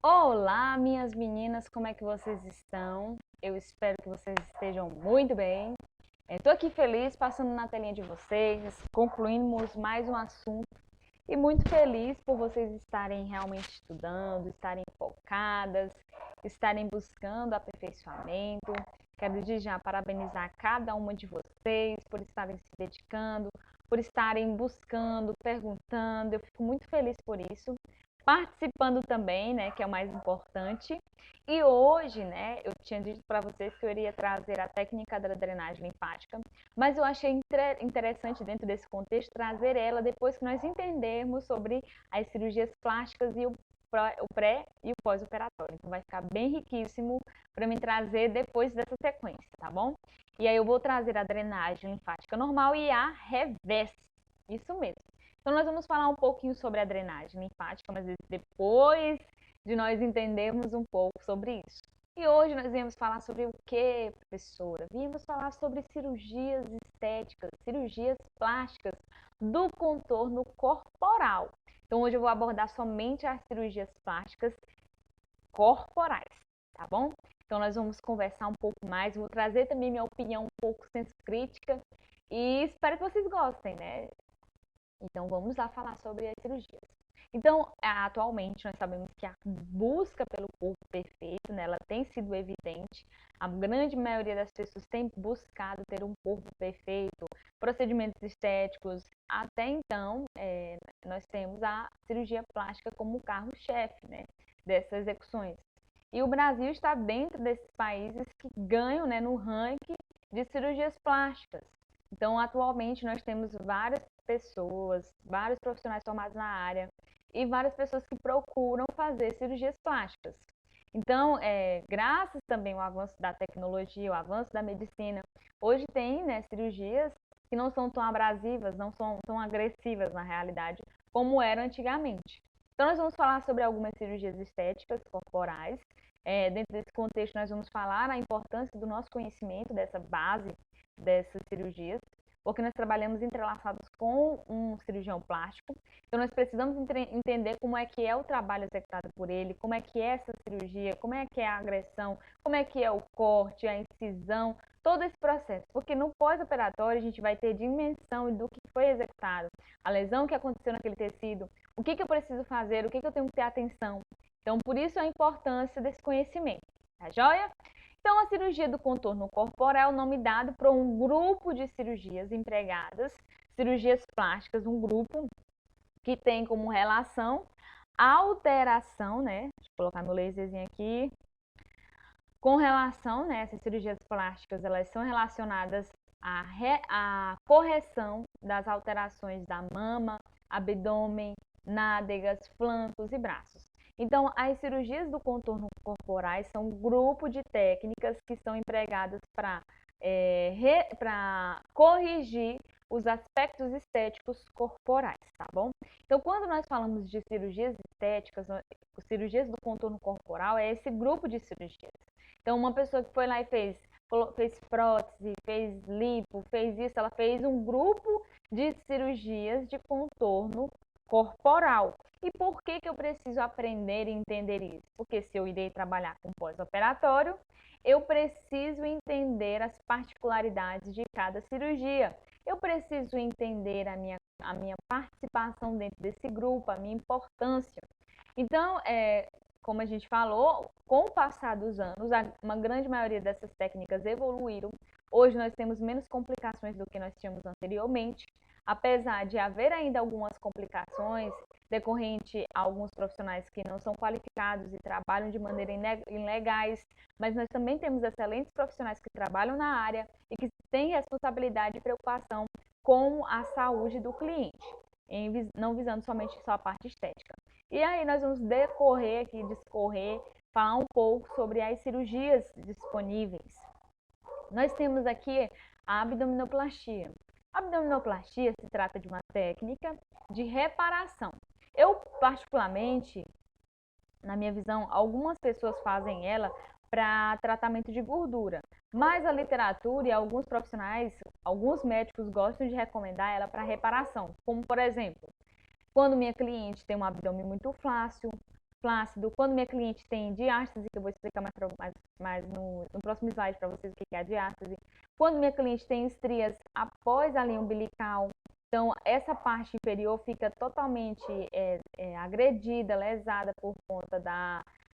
Olá, minhas meninas, como é que vocês estão? Eu espero que vocês estejam muito bem. Estou aqui feliz passando na telinha de vocês, concluímos mais um assunto e muito feliz por vocês estarem realmente estudando, estarem focadas, estarem buscando aperfeiçoamento. Quero desde já parabenizar cada uma de vocês por estarem se dedicando, por estarem buscando, perguntando. Eu fico muito feliz por isso. Participando também, né, que é o mais importante. E hoje, né, eu tinha dito para vocês que eu iria trazer a técnica da drenagem linfática, mas eu achei interessante dentro desse contexto trazer ela depois que nós entendermos sobre as cirurgias plásticas e o pré e o pós-operatório. Então vai ficar bem riquíssimo para me trazer depois dessa sequência, tá bom? E aí eu vou trazer a drenagem linfática normal e a reversa. Isso mesmo. Então nós vamos falar um pouquinho sobre a drenagem linfática, mas depois de nós entendermos um pouco sobre isso. E hoje nós viemos falar sobre o que, professora? Viemos falar sobre cirurgias estéticas, cirurgias plásticas do contorno corporal. Então hoje eu vou abordar somente as cirurgias plásticas corporais, tá bom? Então nós vamos conversar um pouco mais, vou trazer também minha opinião um pouco senso crítica e espero que vocês gostem, né? Então vamos lá falar sobre as cirurgias. Então, atualmente nós sabemos que a busca pelo corpo perfeito, né, ela tem sido evidente. A grande maioria das pessoas tem buscado ter um corpo perfeito, procedimentos estéticos. Até então, nós temos a cirurgia plástica como carro-chefe, né, dessas execuções. E o Brasil está dentro desses países que ganham, né, no ranking de cirurgias plásticas. Então, atualmente, nós temos várias pessoas, vários profissionais formados na área e várias pessoas que procuram fazer cirurgias plásticas. Então, graças também ao avanço da tecnologia, ao avanço da medicina, hoje tem, né, cirurgias que não são tão abrasivas, não são tão agressivas na realidade, como eram antigamente. Então, nós vamos falar sobre algumas cirurgias estéticas corporais. Dentro desse contexto, nós vamos falar a importância do nosso conhecimento dessa base dessas cirurgias, porque nós trabalhamos entrelaçados com um cirurgião plástico. Então, nós precisamos entender como é que é o trabalho executado por ele, como é que é essa cirurgia, como é que é a agressão, como é que é o corte, a incisão, todo esse processo. Porque no pós-operatório a gente vai ter dimensão do que foi executado, a lesão que aconteceu naquele tecido, o que eu preciso fazer, o que eu tenho que ter atenção. Então, por isso a importância desse conhecimento. Tá joia? Então, a cirurgia do contorno corporal é o nome dado para um grupo de cirurgias empregadas, cirurgias plásticas, um grupo que tem como relação a alteração, né? Deixa eu colocar meu laserzinho aqui. Com relação, né, essas cirurgias plásticas, elas são relacionadas à correção das alterações da mama, abdômen, nádegas, flancos e braços. Então, as cirurgias do contorno corporais são um grupo de técnicas que são empregadas para corrigir os aspectos estéticos corporais, tá bom? Então, quando nós falamos de cirurgias estéticas, cirurgias do contorno corporal, é esse grupo de cirurgias. Então, uma pessoa que foi lá e fez prótese, fez lipo, fez isso, ela fez um grupo de cirurgias de contorno corporal. E por que eu preciso aprender e entender isso? Porque se eu irei trabalhar com pós-operatório, eu preciso entender as particularidades de cada cirurgia. Eu preciso entender a minha participação dentro desse grupo, a minha importância. Então, como a gente falou, com o passar dos anos, uma grande maioria dessas técnicas evoluíram. Hoje nós temos menos complicações do que nós tínhamos anteriormente, apesar de haver ainda algumas complicações decorrente a alguns profissionais que não são qualificados e trabalham de maneira ilegais, mas nós também temos excelentes profissionais que trabalham na área e que têm responsabilidade e preocupação com a saúde do cliente, não visando somente só a parte estética. E aí nós vamos discorrer, falar um pouco sobre as cirurgias disponíveis. Nós temos aqui a abdominoplastia. A abdominoplastia se trata de uma técnica de reparação. Eu, particularmente, na minha visão, algumas pessoas fazem ela para tratamento de gordura, mas a literatura e alguns profissionais, alguns médicos gostam de recomendar ela para reparação, como por exemplo, quando minha cliente tem um abdômen muito flácido, flácido, quando minha cliente tem diástase, que eu vou explicar mais no próximo slide para vocês o que é a diástase. Quando minha cliente tem estrias após a linha umbilical, então essa parte inferior fica totalmente agredida, lesada por conta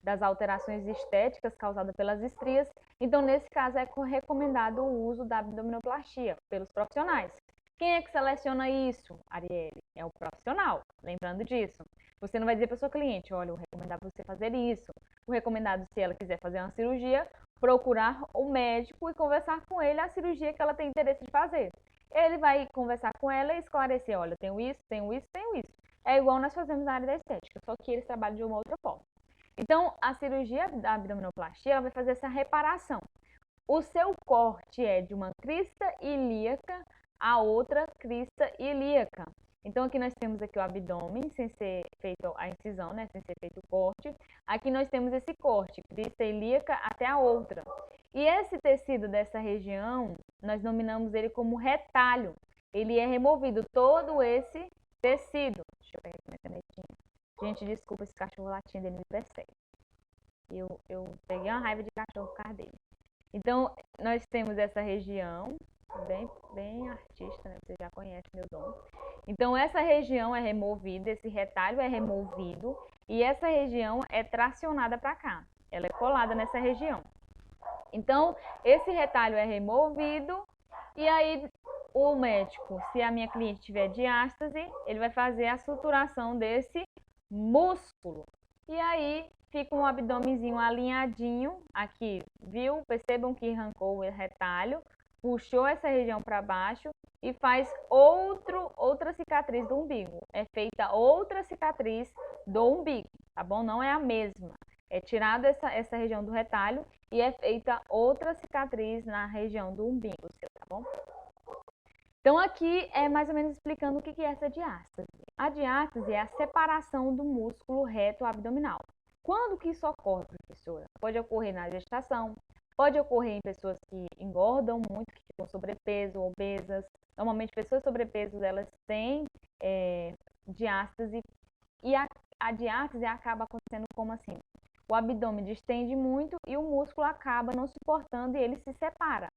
das alterações estéticas causadas pelas estrias. Então, nesse caso, é recomendado o uso da abdominoplastia pelos profissionais. Quem é que seleciona isso, Arielle? É o profissional, lembrando disso. Você não vai dizer para sua cliente, olha, eu recomendava você fazer isso. O recomendado, se ela quiser fazer uma cirurgia, procurar o médico e conversar com ele a cirurgia que ela tem interesse de fazer. Ele vai conversar com ela e esclarecer, olha, tenho isso, tenho isso, tenho isso. É igual nós fazemos na área da estética, só que eles trabalham de uma outra forma. Então, a cirurgia da abdominoplastia, ela vai fazer essa reparação. O seu corte é de uma crista ilíaca a outra crista ilíaca. Então, aqui nós temos aqui o abdômen, sem ser feito a incisão, né? Sem ser feito o corte. Aqui nós temos esse corte, crista ilíaca até a outra. E esse tecido dessa região, nós nominamos ele como retalho. Ele é removido todo esse tecido. Deixa eu pegar aqui minha canetinha. Gente, desculpa, esse cachorro latindo, ele me persegue. Eu peguei uma raiva de cachorro por causa dele. Então, nós temos essa região, bem artista, né? Você já conhece meu dom. Então, essa região é removida, esse retalho é removido e essa região é tracionada para cá. Ela é colada nessa região. Então, esse retalho é removido e aí o médico, se a minha cliente tiver diástase, ele vai fazer a suturação desse músculo. E aí fica um abdômenzinho alinhadinho aqui, viu? Percebam que arrancou o retalho, puxou essa região para baixo e faz outra cicatriz do umbigo. É feita outra cicatriz do umbigo, tá bom? Não é a mesma. É tirada essa região do retalho e é feita outra cicatriz na região do umbigo, tá bom? Então, aqui é mais ou menos explicando o que é essa diástase. A diástase é a separação do músculo reto abdominal. Quando que isso ocorre, professora? Pode ocorrer na gestação, pode ocorrer em pessoas que engordam muito, que ficam sobrepeso, obesas. Normalmente, pessoas sobrepeso, elas têm diástase. E a diástase acaba acontecendo como assim? O abdômen distende muito e o músculo acaba não suportando e ele se separa.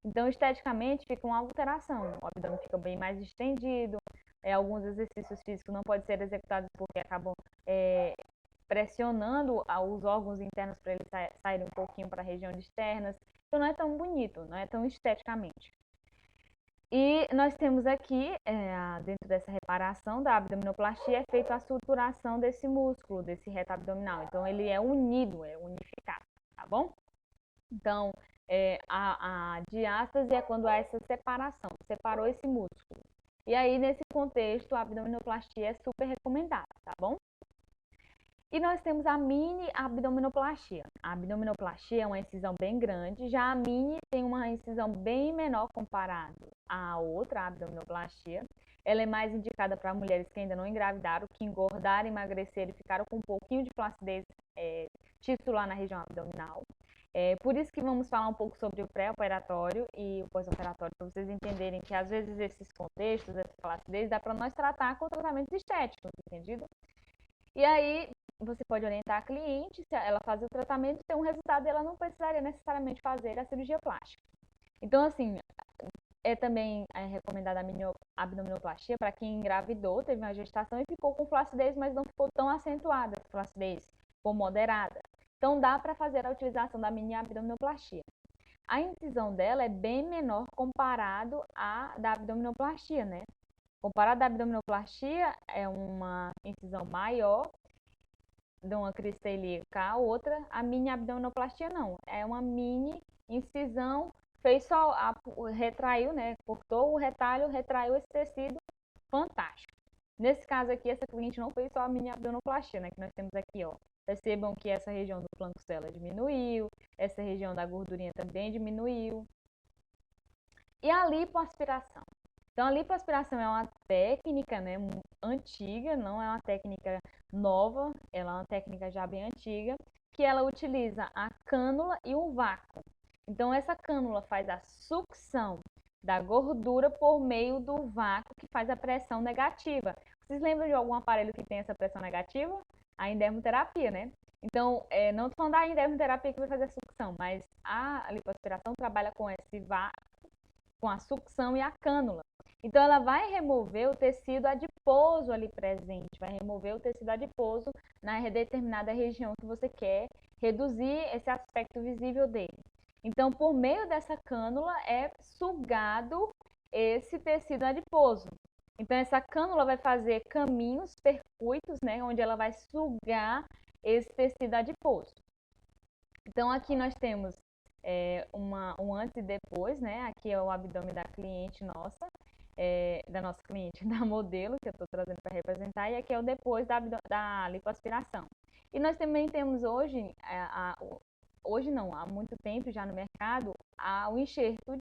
Então, esteticamente, fica uma alteração. O abdômen fica bem mais distendido. Alguns exercícios físicos não podem ser executados porque acabam pressionando os órgãos internos para eles saírem um pouquinho para a região externas. Então, não é tão bonito, não é tão esteticamente. E nós temos aqui, dentro dessa reparação da abdominoplastia, é feita a suturação desse músculo, desse reto abdominal. Então, ele é unido, é unificado, tá bom? Então, a diástase é quando há essa separação, separou esse músculo. E aí, nesse contexto, a abdominoplastia é super recomendada, tá bom? E nós temos a mini abdominoplastia. A abdominoplastia é uma incisão bem grande, já a mini tem uma incisão bem menor comparado à outra abdominoplastia. Ela é mais indicada para mulheres que ainda não engravidaram, que engordaram, emagreceram e ficaram com um pouquinho de flacidez tisular na região abdominal. Por isso que vamos falar um pouco sobre o pré-operatório e o pós-operatório, para vocês entenderem que às vezes esses contextos, essa flacidez, dá para nós tratar com tratamentos estéticos, entendido? E aí, você pode orientar a cliente, se ela fazer o tratamento, ter um resultado, ela não precisaria necessariamente fazer a cirurgia plástica. Então, assim, também recomendada a abdominoplastia para quem engravidou, teve uma gestação e ficou com flacidez, mas não ficou tão acentuada a flacidez, ficou moderada. Então, dá para fazer a utilização da mini abdominoplastia. A incisão dela é bem menor comparado à da abdominoplastia, né? Comparado à abdominoplastia, é uma incisão maior de uma crista ilíaca a outra. A mini abdominoplastia não, é uma mini incisão, fez só, retraiu, né? Cortou o retalho, retraiu esse tecido, fantástico. Nesse caso aqui, essa cliente não fez só a mini abdominoplastia, né? Que nós temos aqui, ó. Percebam que essa região do flancocela diminuiu, essa região da gordurinha também diminuiu. E a lipoaspiração. Então, a lipoaspiração é uma técnica, né, antiga, não é uma técnica nova, ela é uma técnica já bem antiga, que ela utiliza a cânula e um vácuo. Então, essa cânula faz a sucção da gordura por meio do vácuo que faz a pressão negativa. Vocês lembram de algum aparelho que tem essa pressão negativa? a endermoterapia, né? Então, não estou falando da endermoterapia que vai fazer a sucção, mas a lipoaspiração trabalha com com a sucção e a cânula. Então, ela vai remover o tecido adiposo ali presente, vai remover o tecido adiposo na determinada região que você quer reduzir esse aspecto visível dele. Então, por meio dessa cânula é sugado esse tecido adiposo. Então, essa cânula vai fazer caminhos, percursos, né, onde ela vai sugar esse tecido adiposo. Então, aqui nós temos um antes e depois, né? Aqui é o abdômen da cliente nossa, da nossa cliente, da modelo, que eu estou trazendo para representar, e aqui é o depois da lipoaspiração. E nós também temos hoje, hoje não, há muito tempo já no mercado, o enxerto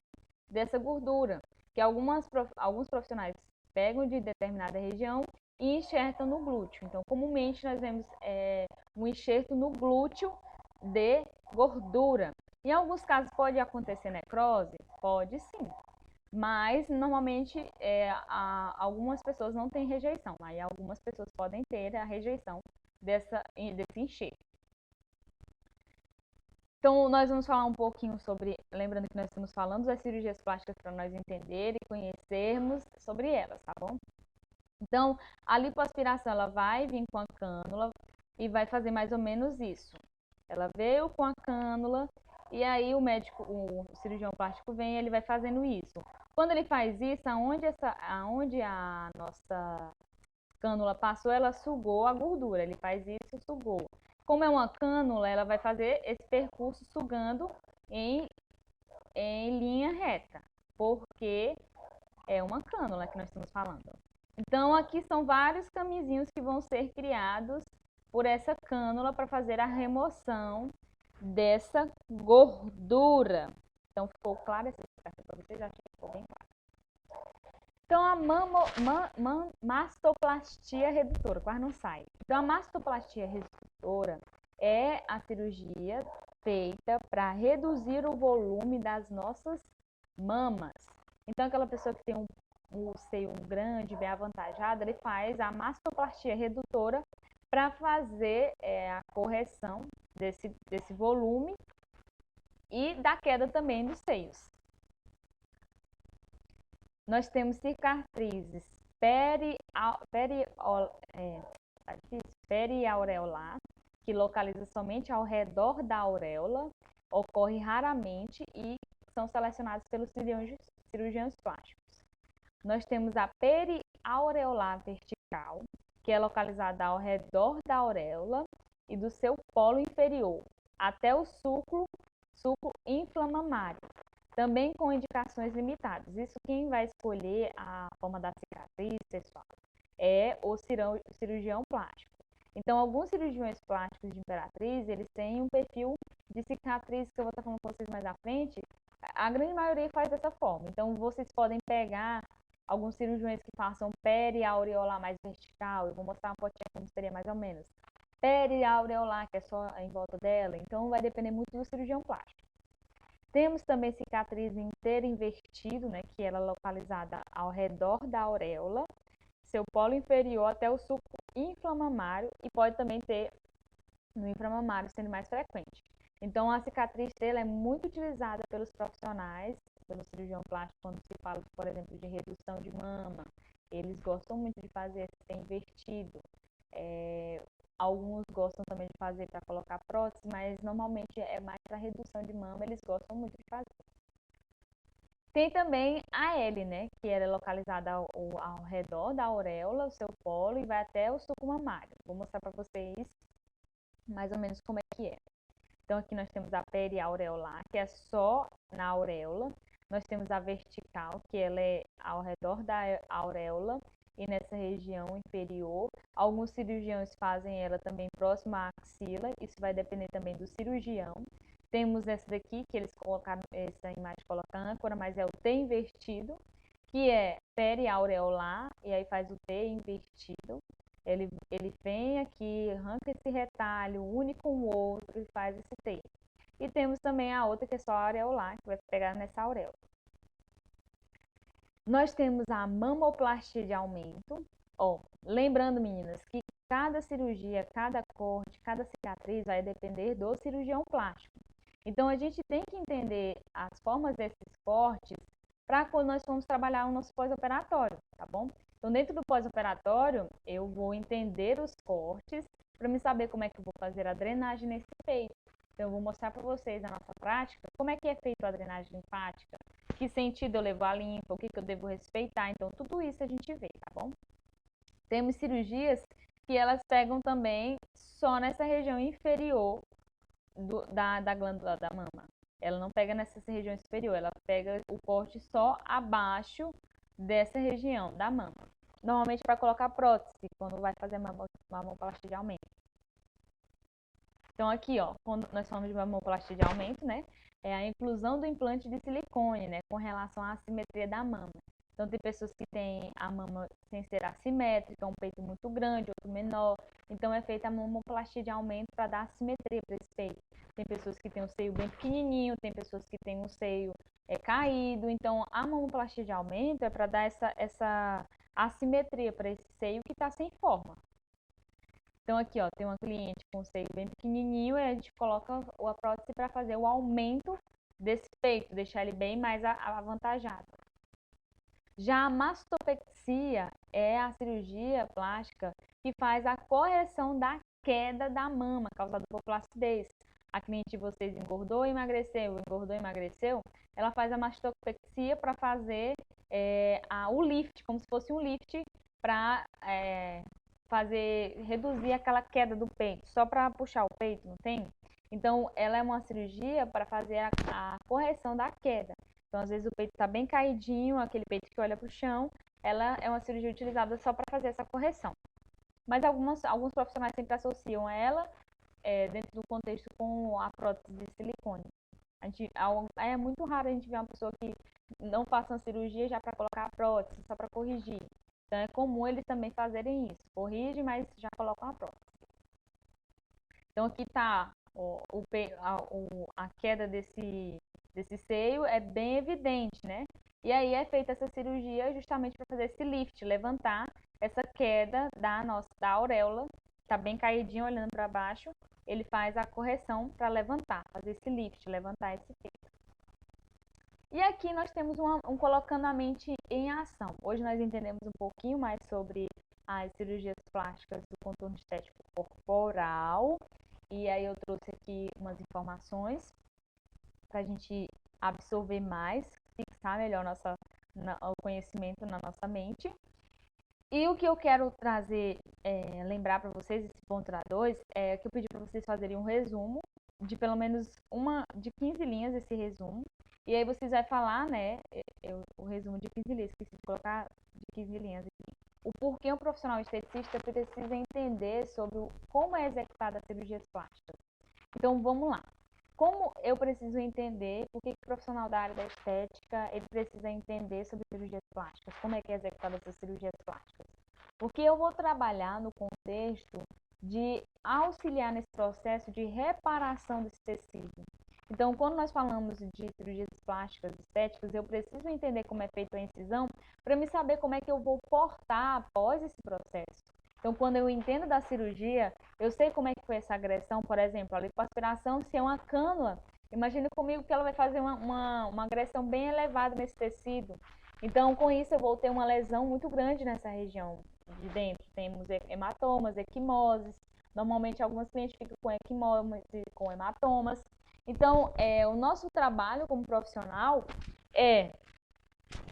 dessa gordura, que alguns profissionais pegam de determinada região e enxertam no glúteo. Então, comumente nós vemos um enxerto no glúteo de gordura. Em alguns casos pode acontecer necrose? Pode sim. Mas normalmente algumas pessoas não têm rejeição. Aí algumas pessoas podem ter a rejeição desse enxerto. Então, nós vamos falar um pouquinho sobre, lembrando que nós estamos falando das cirurgias plásticas para nós entenderem e conhecermos sobre elas, tá bom? Então, a lipoaspiração, ela vai vir com a cânula e vai fazer mais ou menos isso. Ela veio com a cânula e aí o médico, o cirurgião plástico vem e ele vai fazendo isso. Quando ele faz isso, aonde a nossa cânula passou, ela sugou a gordura. Ele faz isso, sugou. Como é uma cânula, ela vai fazer esse percurso sugando em linha reta, porque é uma cânula que nós estamos falando. Então, aqui são vários caminhos que vão ser criados por essa cânula para fazer a remoção dessa gordura. Então, ficou claro essa explicação para vocês? Acho que ficou bem claro. Então, a mastoplastia redutora, quase não sai. Então, a mastoplastia redutora é a cirurgia feita para reduzir o volume das nossas mamas. Então, aquela pessoa que tem um seio grande, bem avantajado, ele faz a mastoplastia redutora para fazer a correção desse volume e da queda também dos seios. Nós temos cicatrizes periaureolar, que localiza somente ao redor da auréola, ocorre raramente e são selecionados pelos cirurgiões plásticos. Nós temos a periaureolar vertical, que é localizada ao redor da auréola e do seu polo inferior, até o suco inflamamário, também com indicações limitadas. Isso quem vai escolher a forma da cicatriz, pessoal, é o cirurgião plástico. Então, alguns cirurgiões plásticos de Imperatriz, eles têm um perfil de cicatriz que eu vou estar falando com vocês mais à frente. A grande maioria faz dessa forma. Então, vocês podem pegar alguns cirurgiões que façam periaureolar mais vertical. Eu vou mostrar uma fotinha como seria mais ou menos. Periaureolar, que é só em volta dela. Então, vai depender muito do cirurgião plástico. Temos também cicatriz inteira invertido, né, que ela é localizada ao redor da auréola, seu polo inferior até o sulco inflamamário e pode também ter no inflamamário sendo mais frequente. Então, a cicatriz dela é muito utilizada pelos profissionais, pelo cirurgião plástico, quando se fala, por exemplo, de redução de mama. Eles gostam muito de fazer esse invertido. Alguns gostam também de fazer para colocar prótese, mas normalmente é mais para redução de mama, eles gostam muito de fazer. Tem também a L, né, que ela é localizada ao redor da auréola, o seu polo, e vai até o sulco mamário. Vou mostrar para vocês mais ou menos como é que é. Então, aqui nós temos a periaureolar, que é só na auréola. Nós temos a vertical, que ela é ao redor da auréola e nessa região inferior. Alguns cirurgiões fazem ela também próxima à axila, isso vai depender também do cirurgião. Temos essa daqui, que eles colocaram, essa imagem coloca âncora, mas é o T invertido, que é periaureolar, e aí faz o T invertido. Ele vem aqui, arranca esse retalho, une com o outro e faz esse T. E temos também a outra que é só aureolar, que vai pegar nessa auréola. Nós temos a mamoplastia de aumento. Lembrando, meninas, que cada cirurgia, cada corte, cada cicatriz vai depender do cirurgião plástico. Então, a gente tem que entender as formas desses cortes para quando nós formos trabalhar o nosso pós-operatório, tá bom? Então, dentro do pós-operatório, eu vou entender os cortes para me saber como é que eu vou fazer a drenagem nesse peito. Então, eu vou mostrar para vocês na nossa prática como é que é feito a drenagem linfática, que sentido eu levo a limpa, o que eu devo respeitar. Então, tudo isso a gente vê, tá bom? Temos cirurgias que elas pegam também só nessa região inferior da glândula da mama. Ela não pega nessa região superior, ela pega o corte só abaixo dessa região da mama. Normalmente para colocar prótese, quando vai fazer mamoplastia de aumento. Então aqui, ó, quando nós falamos de mamoplastia de aumento, né, é a inclusão do implante de silicone, né, com relação à assimetria da mama. Então tem pessoas que têm a mama sem ser assimétrica, um peito muito grande, outro menor. Então é feita a mamoplastia de aumento para dar assimetria para esse peito. Tem pessoas que têm o seio bem pequenininho, tem pessoas que têm o seio caído. Então a mamoplastia de aumento é para dar essa assimetria para esse seio que está sem forma. Então aqui, ó, tem uma cliente com o seio bem pequenininho e a gente coloca a prótese para fazer o aumento desse peito, deixar ele bem mais avantajado. Já a mastopexia é a cirurgia plástica que faz a correção da queda da mama causada por flacidez. A cliente de vocês engordou, emagreceu, ela faz a mastopexia para fazer o lift, como se fosse um lift para reduzir aquela queda do peito, só para puxar o peito, não tem? Então, ela é uma cirurgia para fazer a correção da queda. Então, às vezes o peito está bem caidinho, aquele peito que olha para o chão, ela é uma cirurgia utilizada só para fazer essa correção. Mas alguns profissionais sempre associam ela dentro do contexto com a prótese de silicone. É muito raro a gente ver uma pessoa que não faça uma cirurgia já para colocar a prótese, só para corrigir. Então, é comum eles também fazerem isso. Corrigem, mas já colocam a prótese. Então, aqui está a queda desse seio, é bem evidente, né? E aí é feita essa cirurgia justamente para fazer esse lift, levantar essa queda da auréola. Está bem caidinho, olhando para baixo. Ele faz a correção para levantar, fazer esse lift, levantar esse peito. E aqui nós temos colocando a mente em ação. Hoje nós entendemos um pouquinho mais sobre as cirurgias plásticas do contorno estético corporal. E aí eu trouxe aqui umas informações para a gente absorver mais, fixar melhor o conhecimento na nossa mente. E o que eu quero trazer, lembrar para vocês, esse ponto 2, é que eu pedi para vocês fazerem um resumo de pelo menos de 15 linhas, esse resumo. E aí vocês vão falar, né, o resumo de 15 linhas, esqueci de colocar de 15 linhas aqui. O porquê um profissional esteticista precisa entender sobre como é executada a cirurgias plásticas. Então, vamos lá. Como eu preciso entender por que o profissional da área da estética ele precisa entender sobre cirurgias plásticas? Como é que é executada essas cirurgias plásticas? Porque eu vou trabalhar no contexto de auxiliar nesse processo de reparação desse tecido. Então, quando nós falamos de cirurgias plásticas estéticas, eu preciso entender como é feita a incisão para me saber como é que eu vou portar após esse processo. Então, quando eu entendo da cirurgia, eu sei como é que foi essa agressão, por exemplo, a lipoaspiração, se é uma cânula, imagine comigo que ela vai fazer uma agressão bem elevada nesse tecido. Então, com isso, eu vou ter uma lesão muito grande nessa região de dentro. Temos hematomas, equimoses. Normalmente, algumas clientes ficam com equimoses e com hematomas. Então, o nosso trabalho como profissional é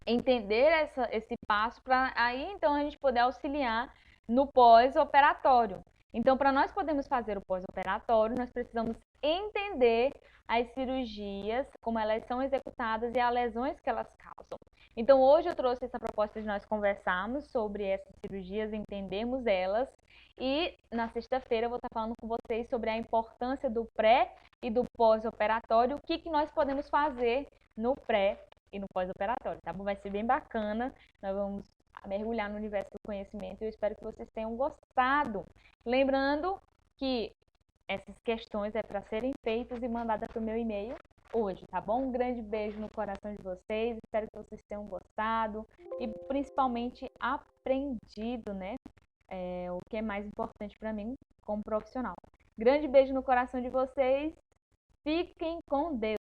entender esse passo para aí, então, a gente poder auxiliar no pós-operatório. Então, para nós podermos fazer o pós-operatório, nós precisamos entender as cirurgias, como elas são executadas e as lesões que elas causam. Então, hoje eu trouxe essa proposta de nós conversarmos sobre essas cirurgias, entendermos elas. E na sexta-feira eu vou estar falando com vocês sobre a importância do pré e do pós-operatório, o que nós podemos fazer no pré e no pós-operatório, tá bom? Vai ser bem bacana, nós vamos mergulhar no universo do conhecimento e eu espero que vocês tenham gostado. Lembrando que essas questões é para serem feitas e mandadas para o meu e-mail hoje, tá bom? Um grande beijo no coração de vocês, espero que vocês tenham gostado e principalmente aprendido, né? é o que é mais importante para mim como profissional. Grande beijo no coração de vocês. Fiquem com Deus.